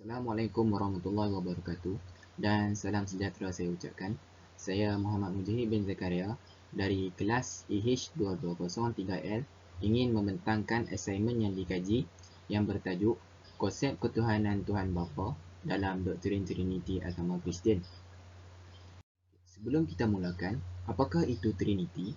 Assalamualaikum warahmatullahi wabarakatuh dan salam sejahtera saya ucapkan. Saya Muhammad Mujahid bin Zakaria dari kelas EH2203L ingin membentangkan assignment yang dikaji yang bertajuk Konsep Ketuhanan Tuhan Bapa dalam Doktrin Trinity Agama Kristian. Sebelum kita mulakan, apakah itu Trinity?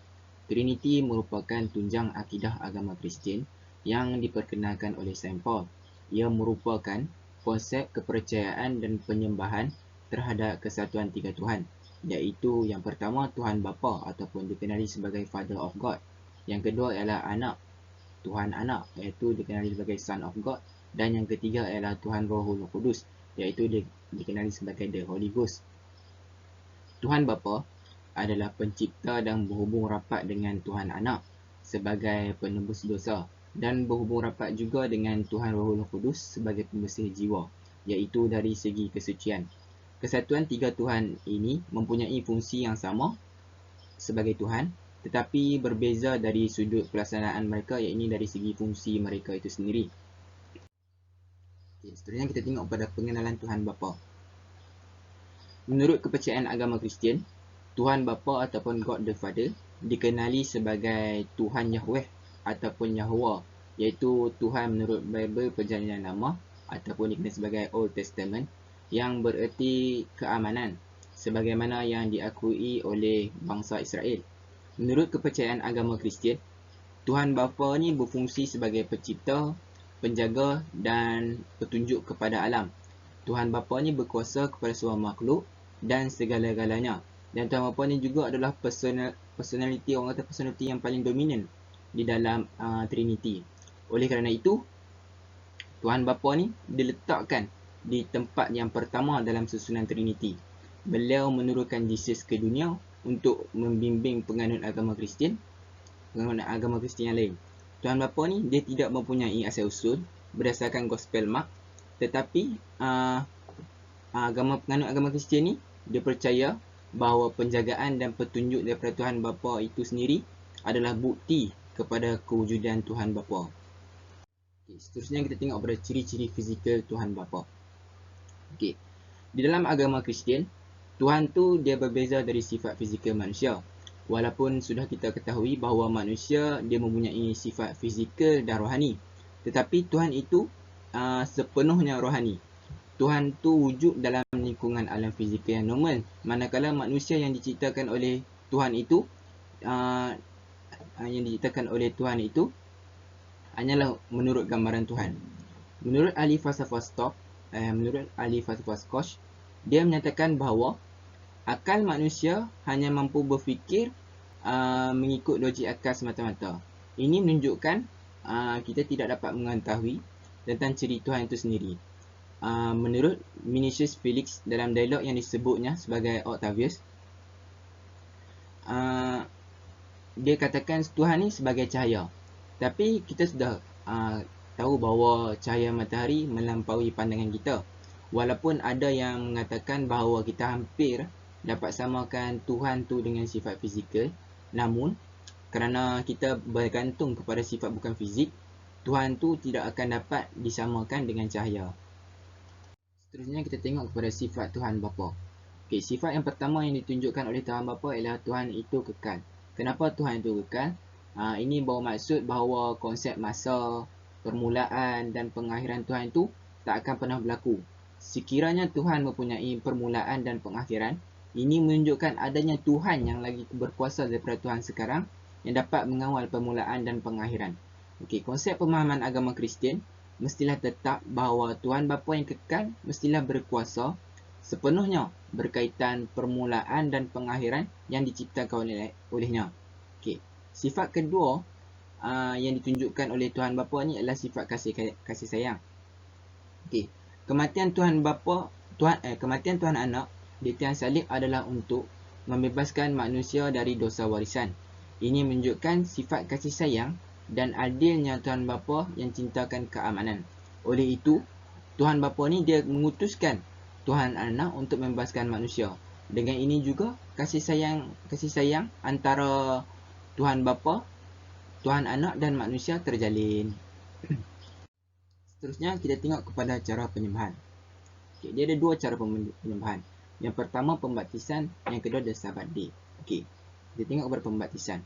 Trinity merupakan tunjang akidah agama Kristian yang diperkenalkan oleh Saint Paul. Ia merupakan konsep kepercayaan dan penyembahan terhadap kesatuan tiga Tuhan, iaitu yang pertama Tuhan Bapa ataupun dikenali sebagai Father of God. Yang kedua ialah anak, Tuhan anak, iaitu dikenali sebagai Son of God. Dan yang ketiga ialah Tuhan Rohul Kudus, iaitu dikenali sebagai The Holy Ghost. Tuhan Bapa adalah pencipta dan berhubung rapat dengan Tuhan Anak sebagai penebus dosa dan berhubung rapat juga dengan Tuhan Rohul Kudus sebagai pembersih jiwa, iaitu dari segi kesucian. Kesatuan tiga Tuhan ini mempunyai fungsi yang sama sebagai Tuhan, tetapi berbeza dari sudut pelaksanaan mereka, iaitu dari segi fungsi mereka itu sendiri. Seterusnya kita tengok pada pengenalan Tuhan Bapa. Menurut kepercayaan agama Kristian, Tuhan Bapa ataupun God the Father dikenali sebagai Tuhan Yahweh ataupun Yahweh, iaitu Tuhan menurut Bible Perjanjian Lama ataupun dikenali sebagai Old Testament, yang bererti keamanan sebagaimana yang diakui oleh bangsa Israel. Menurut kepercayaan agama Kristian, Tuhan Bapa ni berfungsi sebagai pencipta, penjaga dan petunjuk kepada alam. Tuhan Bapa ni berkuasa kepada semua makhluk dan segala-galanya. Dan Tuhan Bapa ni juga adalah personality, orang kata personality yang paling dominan di dalam Trinity. Oleh kerana itu, Tuhan Bapa ni diletakkan di tempat yang pertama dalam susunan Trinity. Beliau menurunkan Jesus ke dunia untuk membimbing penganut agama Kristian, penganut agama Kristian yang lain. Tuhan Bapa ni dia tidak mempunyai asal usul berdasarkan Gospel Mark, tetapi penganut agama Kristian ni dia percaya bahawa penjagaan dan petunjuk daripada Tuhan Bapa itu sendiri adalah bukti kepada kewujudan Tuhan Bapa. Seterusnya kita tengok pada ciri-ciri fizikal Tuhan Bapa. Di dalam agama Kristian, Tuhan tu dia berbeza dari sifat fizikal manusia. Walaupun sudah kita ketahui bahawa manusia dia mempunyai sifat fizikal dan rohani, tetapi Tuhan itu sepenuhnya rohani. Tuhan tu wujud dalam lingkungan alam fizikal yang normal, manakala manusia yang diciptakan oleh Tuhan itu hanyalah menurut gambaran Tuhan. Menurut ahli falsafah Koch, dia menyatakan bahawa akal manusia hanya mampu berfikir mengikut logik akal semata-mata. Ini menunjukkan kita tidak dapat mengetahui tentang ciri Tuhan itu sendiri. Menurut Vinicius Felix dalam dialog yang disebutnya sebagai Octavius, dia katakan Tuhan ni sebagai cahaya. Tapi kita sudah tahu bahawa cahaya matahari melampaui pandangan kita. Walaupun ada yang mengatakan bahawa kita hampir dapat samakan Tuhan tu dengan sifat fizikal, namun kerana kita bergantung kepada sifat bukan fizik, Tuhan tu tidak akan dapat disamakan dengan cahaya. Seterusnya kita tengok kepada sifat Tuhan Bapa. Sifat yang pertama yang ditunjukkan oleh Tuhan Bapa ialah Tuhan itu kekal. Kenapa Tuhan itu kekal? Ini bermaksud bahawa konsep masa, permulaan dan pengakhiran Tuhan itu tak akan pernah berlaku. Sekiranya Tuhan mempunyai permulaan dan pengakhiran, ini menunjukkan adanya Tuhan yang lagi berkuasa daripada Tuhan sekarang yang dapat mengawal permulaan dan pengakhiran. Konsep pemahaman agama Kristian mestilah tetap bahawa Tuhan Bapa yang kekal mestilah berkuasa sepenuhnya berkaitan permulaan dan pengakhiran yang diciptakan olehnya. Sifat kedua yang ditunjukkan oleh Tuhan Bapa ni adalah sifat kasih sayang. Kematian Tuhan Anak di tiang salib adalah untuk membebaskan manusia dari dosa warisan. Ini menunjukkan sifat kasih sayang dan adilnya Tuhan Bapa yang cintakan keamanan. Oleh itu, Tuhan Bapa ni dia mengutuskan Tuhan Anak untuk membebaskan manusia. Dengan ini juga kasih sayang antara Tuhan Bapa, Tuhan Anak dan manusia terjalin. Seterusnya kita tengok kepada cara penyembahan. Okay, dia ada dua cara penyembahan. Yang pertama pembaptisan, yang kedua the Sabbath day. Okay, kita tengok kepada pembaptisan.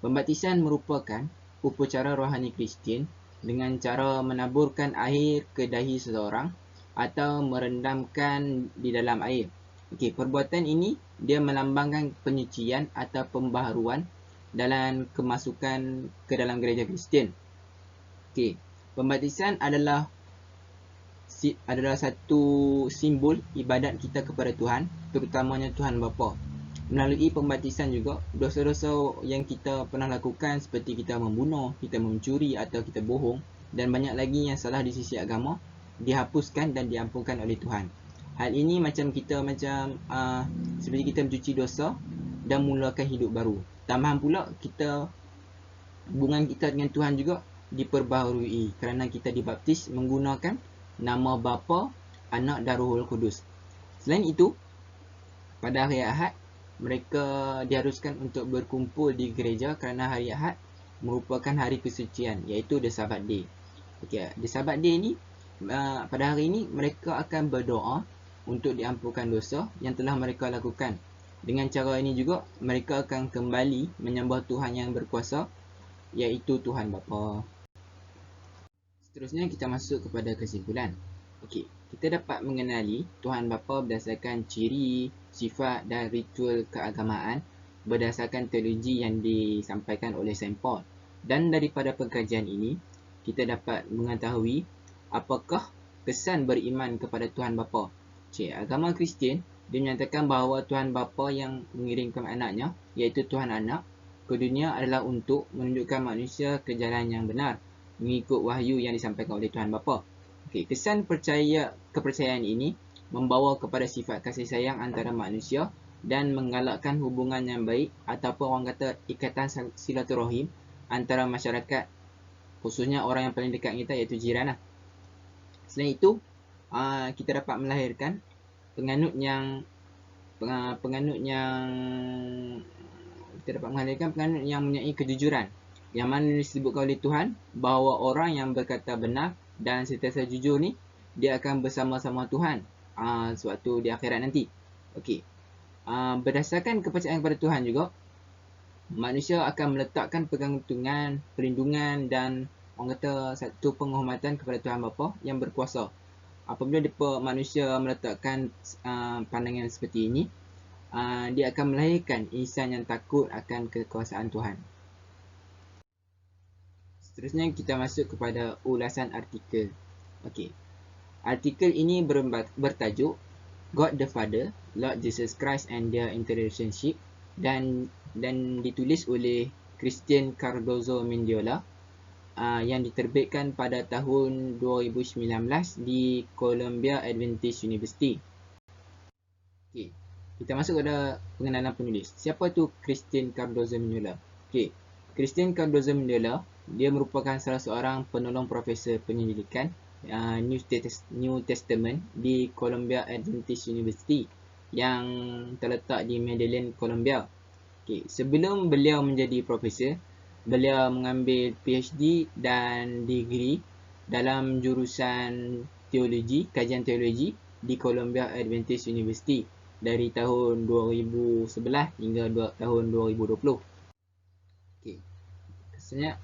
Pembaptisan merupakan upacara rohani Kristian dengan cara menaburkan air ke dahi seseorang atau merendamkan di dalam air. Okey, perbuatan ini dia melambangkan penyucian atau pembaharuan dalam kemasukan ke dalam gereja Kristian. Okey, pembaptisan adalah satu simbol ibadat kita kepada Tuhan, terutamanya Tuhan Bapa. Melalui pembaptisan juga, dosa-dosa yang kita pernah lakukan seperti kita membunuh, kita mencuri atau kita bohong dan banyak lagi yang salah di sisi agama dihapuskan dan diampunkan oleh Tuhan. Hal ini macam seperti kita mencuci dosa dan mulakan hidup baru. Tambahan pula hubungan kita dengan Tuhan juga diperbaharui kerana kita dibaptis menggunakan nama Bapa, Anak dan Rohul Kudus. Selain itu, pada hari Ahad, mereka diharuskan untuk berkumpul di gereja kerana hari Ahad merupakan hari kesucian, iaitu the Sabbath day. Okay, the Sabbath day ni, pada hari ini mereka akan berdoa untuk diampunkan dosa yang telah mereka lakukan. Dengan cara ini juga, mereka akan kembali menyembah Tuhan yang berkuasa, iaitu Tuhan Bapa. Seterusnya kita masuk kepada kesimpulan. Okey, kita dapat mengenali Tuhan Bapa berdasarkan ciri, sifat dan ritual keagamaan berdasarkan teologi yang disampaikan oleh Saint Paul. Dan daripada pengkajian ini, kita dapat mengetahui apakah kesan beriman kepada Tuhan Bapa. Agama Kristian dia menyatakan bahawa Tuhan Bapa yang mengirimkan anaknya, iaitu Tuhan Anak, ke dunia adalah untuk menunjukkan manusia ke jalan yang benar, mengikut wahyu yang disampaikan oleh Tuhan Bapa. Okey, kesan kepercayaan ini membawa kepada sifat kasih sayang antara manusia dan menggalakkan hubungan yang baik ataupun orang kata ikatan silaturahim antara masyarakat, khususnya orang yang paling dekat kita iaitu jiran lah. Selain itu, kita dapat melahirkan penganut yang mempunyai kejujuran, yang mana disebutkan oleh Tuhan bahawa orang yang berkata benar dan sentiasa jujur ni dia akan bersama-sama Tuhan sewaktu di akhirat nanti. Okey. Berdasarkan kepercayaan kepada Tuhan juga, manusia akan meletakkan pergantungan, perlindungan dan orang kata satu penghormatan kepada Tuhan Bapa yang berkuasa. Apabila manusia meletakkan pandangan seperti ini, dia akan melahirkan insan yang takut akan kekuasaan Tuhan. Seterusnya kita masuk kepada ulasan artikel. Okey. Artikel ini bertajuk God the Father, Lord Jesus Christ and their Interrelationship dan ditulis oleh Christian Cardozo Mendiola yang diterbitkan pada tahun 2019 di Columbia Adventist University. Okey. Kita masuk kepada pengenalan penulis. Siapa tu Christian Cardozo Mendiola? Okey. Christian Cardozo Mendiola dia merupakan salah seorang penolong profesor penyelidikan New Testament di Columbia Adventist University yang terletak di Medellin, Colombia. Okay. Sebelum beliau menjadi profesor, beliau mengambil PhD dan degree dalam jurusan teologi, kajian teologi di Columbia Adventist University dari tahun 2011 hingga tahun 2020. Okay. Maksudnya,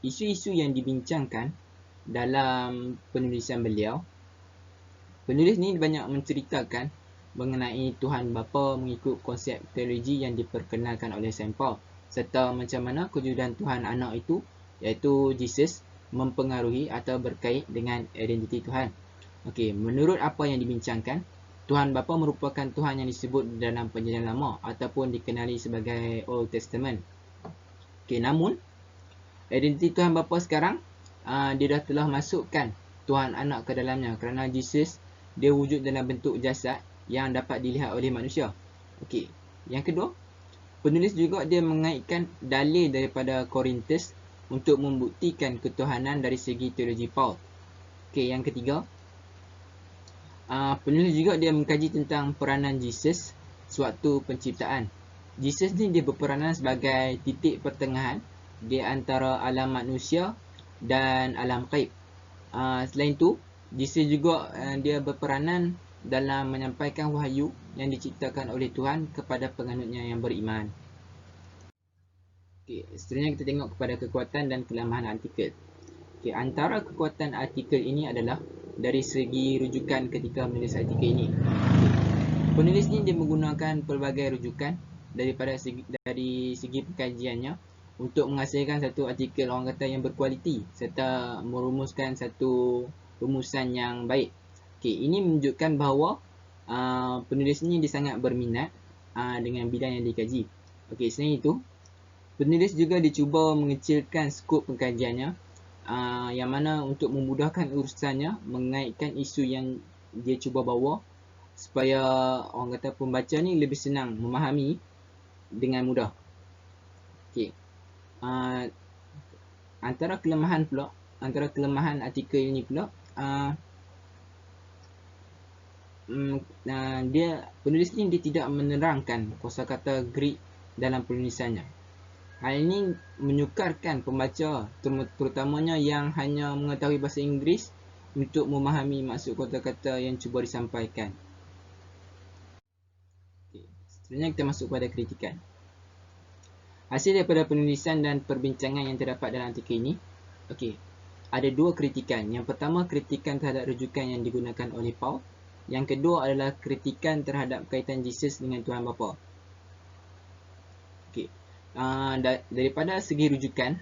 isu-isu yang dibincangkan dalam penulisan beliau, penulis ni banyak menceritakan mengenai Tuhan Bapa mengikut konsep teologi yang diperkenalkan oleh Saint Paul, serta macam mana kewujudan Tuhan Anak itu, iaitu Jesus, mempengaruhi atau berkait dengan identiti Tuhan. Okey, menurut apa yang dibincangkan, Tuhan Bapa merupakan Tuhan yang disebut dalam Perjanjian Lama ataupun dikenali sebagai Old Testament. Okey, namun identiti Tuhan Bapa sekarang dia dah telah masukkan Tuhan Anak ke dalamnya kerana Jesus dia wujud dalam bentuk jasad yang dapat dilihat oleh manusia. Okey, yang kedua, penulis juga dia mengaitkan dalil daripada Korintus untuk membuktikan ketuhanan dari segi teologi Paul. Okey, yang ketiga, penulis juga dia mengkaji tentang peranan Jesus sewaktu penciptaan. Jesus ni dia berperanan sebagai titik pertengahan di antara alam manusia dan alam gaib. Selain itu, Jesus juga dia berperanan dalam menyampaikan wahyu yang diciptakan oleh Tuhan kepada penganutnya yang beriman. Seterusnya kita tengok kepada kekuatan dan kelemahan artikel. Antara kekuatan artikel ini adalah dari segi rujukan ketika menulis artikel ini. Penulis ni dia menggunakan pelbagai rujukan dari segi pengkajiannya untuk menghasilkan satu artikel orang kata yang berkualiti serta merumuskan satu rumusan yang baik. Ini menunjukkan bahawa penulis ni dia sangat berminat dengan bidang yang dikaji. Selain itu, penulis juga dicuba mengecilkan skop pengkajiannya yang mana untuk memudahkan urusannya mengaitkan isu yang dia cuba bawa supaya orang kata pembaca ni lebih senang memahami dengan mudah. Antara kelemahan artikel ini pula, penulis ni dia tidak menerangkan kosakata Greek dalam penulisannya. Hal ini menyukarkan pembaca, terutamanya yang hanya mengetahui bahasa Inggeris, untuk memahami maksud kata-kata yang cuba disampaikan. Seterusnya kita masuk pada kritikan. Hasil daripada penulisan dan perbincangan yang terdapat dalam artikel ini, ada dua kritikan. Yang pertama, kritikan terhadap rujukan yang digunakan oleh Paul. Yang kedua adalah kritikan terhadap kaitan Jesus dengan Tuhan Bapa. Daripada segi rujukan,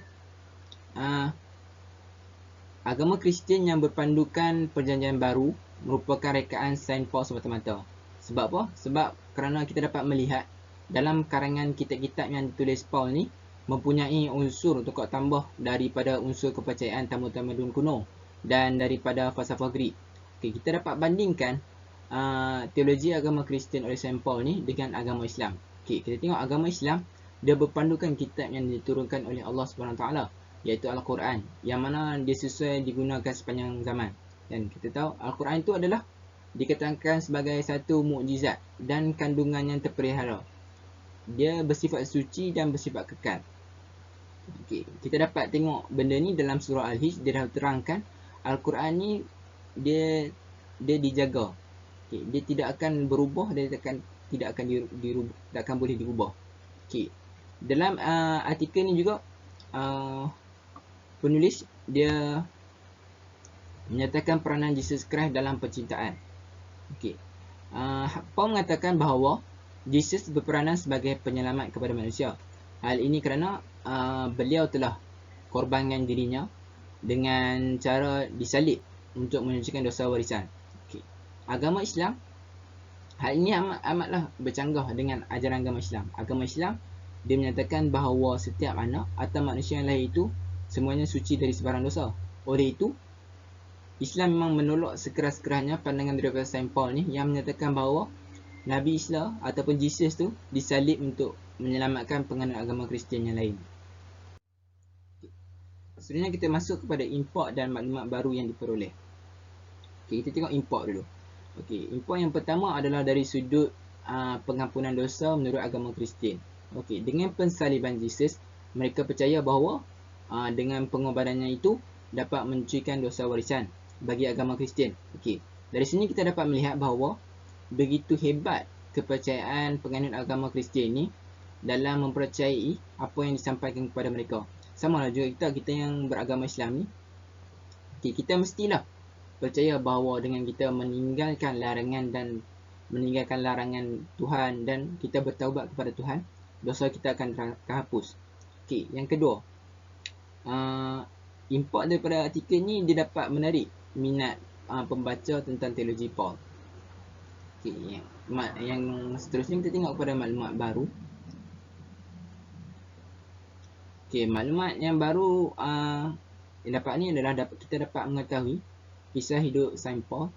agama Kristian yang berpandukan Perjanjian Baru merupakan rekaan Saint Paul semata-mata. Sebab apa? Sebab kerana kita dapat melihat dalam karangan kitab-kitab yang ditulis Paul ni mempunyai unsur tukar tambah daripada unsur kepercayaan tamu-tamadun kuno dan daripada falsafah Greek. Kita dapat bandingkan teologi agama Kristian oleh Saint Paul ni dengan agama Islam. Kita tengok agama Islam, dia berpandukan kitab yang diturunkan oleh Allah SWT, iaitu Al-Quran, yang mana dia sesuai digunakan sepanjang zaman. Dan kita tahu Al-Quran itu adalah dikatakan sebagai satu mukjizat dan kandungan yang terpelihara. Dia bersifat suci dan bersifat kekal. Kita dapat tengok benda ni dalam surah Al-Hijr. Dia dah terangkan Al-Quran ni dia dijaga. Dia tidak akan berubah, dia tidak akan boleh dirubah. Dalam artikel ni juga penulis dia menyatakan peranan Jesus Christ dalam percintaan. Paul mengatakan bahawa Jesus berperanan sebagai penyelamat kepada manusia. Hal ini kerana beliau telah korbankan dirinya dengan cara disalib untuk menyucikan dosa warisan. Agama Islam, hal ini amatlah bercanggah dengan ajaran agama Islam. Agama Islam dia menyatakan bahawa setiap anak atau manusia yang lahir itu semuanya suci dari sebarang dosa. Oleh itu, Islam memang menolak sekeras-kerasnya pandangan daripada Saint Paul ni yang menyatakan bahawa Nabi Isa ataupun Jesus tu disalib untuk menyelamatkan penganut agama Kristian yang lain. Sebenarnya kita masuk kepada import dan maklumat baru yang diperoleh. Kita tengok import dulu. Import yang pertama adalah dari sudut pengampunan dosa menurut agama Kristian. Dengan pensaliban Jesus, mereka percaya bahawa dengan pengorbanannya itu dapat mencucikan dosa warisan bagi agama Kristian. Dari sini kita dapat melihat bahawa begitu hebat kepercayaan penganut agama Kristian ini dalam mempercayai apa yang disampaikan kepada mereka. Sama lah juga kita yang beragama Islam ni, kita mestilah percaya bahawa dengan kita meninggalkan larangan Tuhan dan kita bertaubat kepada Tuhan, dosa kita akan terhapus. Yang kedua, import daripada artikel ni dia dapat menarik minat pembaca tentang teologi Paul. Yang seterusnya kita tengok kepada maklumat baru. Maklumat yang baru yang dapat ni adalah kita dapat mengetahui kisah hidup Saint Paul.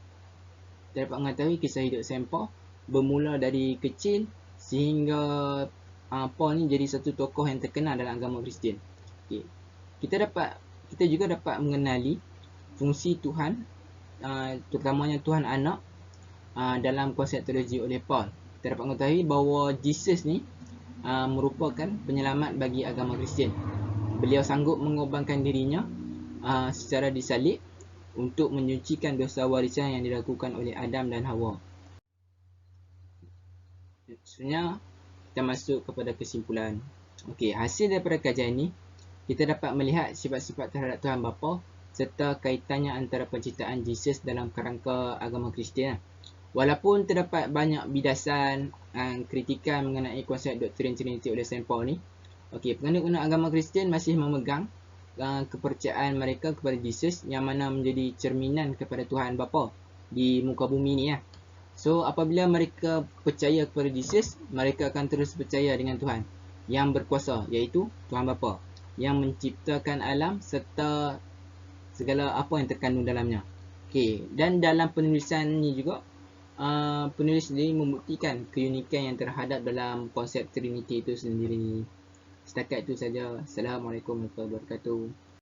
Kita dapat mengetahui kisah hidup Saint Paul bermula dari kecil sehingga Paul ni jadi satu tokoh yang terkenal dalam agama Kristian. Kita juga dapat mengenali fungsi Tuhan, terutamanya Tuhan Anak dalam konsep teologi oleh Paul. Kita dapat mengetahui bahawa Jesus ni merupakan penyelamat bagi agama Kristian. Beliau sanggup mengorbankan dirinya secara disalib untuk menyucikan dosa warisan yang dilakukan oleh Adam dan Hawa. Sebenarnya kita masuk kepada kesimpulan. Okey, hasil daripada kajian ini, kita dapat melihat sifat-sifat terhadap Tuhan Bapa serta kaitannya antara penciptaan Jesus dalam kerangka agama Kristian. Walaupun terdapat banyak bidasan kritikan mengenai konsep doktrin Trinity oleh St. Paul ni, penganut-penganut agama Kristian masih memegang kepercayaan mereka kepada Jesus yang mana menjadi cerminan kepada Tuhan Bapa di muka bumi ni ya. So apabila mereka percaya kepada Jesus, mereka akan terus percaya dengan Tuhan yang berkuasa, iaitu Tuhan Bapa yang menciptakan alam serta segala apa yang terkandung dalamnya. Okey, dan dalam penulisan ni juga penulis sendiri membuktikan keunikan yang terhadap dalam konsep Trinity itu sendiri. Setakat itu saja. Assalamualaikum warahmatullahi wabarakatuh.